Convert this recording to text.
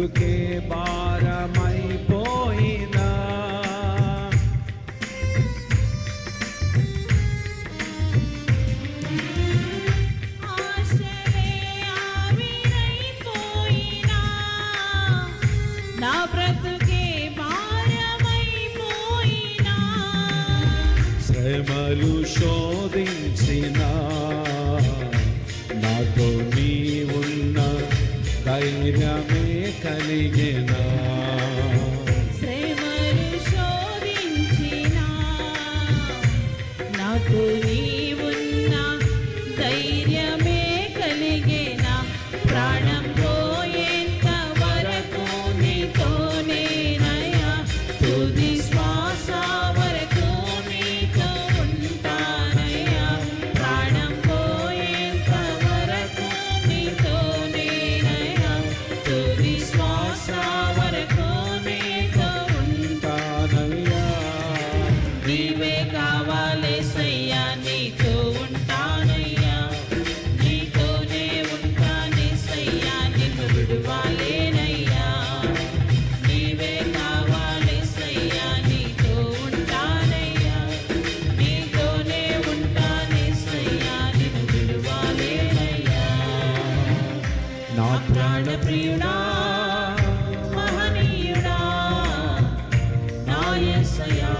బ్రతుకే భారమైపోయినా నా బ్రతుకే భారమైపోయినా శ్రమలు శోధించినా నాతో నీవున్న ధైర్యమే కలిగినా శ్రమలు శోధించినా నాతో నీవున్న ధైర్యమే కలిగినా ప్రాణం పోయేంత వరకు నీతోనేనయ్యా తుది శ్వాస వరకు నీతో ఉంటానయ్యా ప్రాణం పోయేంత వరకు నీతోనేనయ్యా తుది శ్వాస వరకు నీతో ఉంటానయ్యా నీవే కావాలేసయ్యా నీతో ఉంటానయ్యా నీతోనే ఉంటానేసయ్యా నిన్ను విడువాలేనయ్యా నీవే కావాలేసయ్యా నీతో ఉంటానయ్యా నీతోనే ఉంటానేసయ్యా నిన్ను విడువాలేనయ్యా నా ప్రాణ ప్రియుడా మహనీయుడా నా యేసయ్యా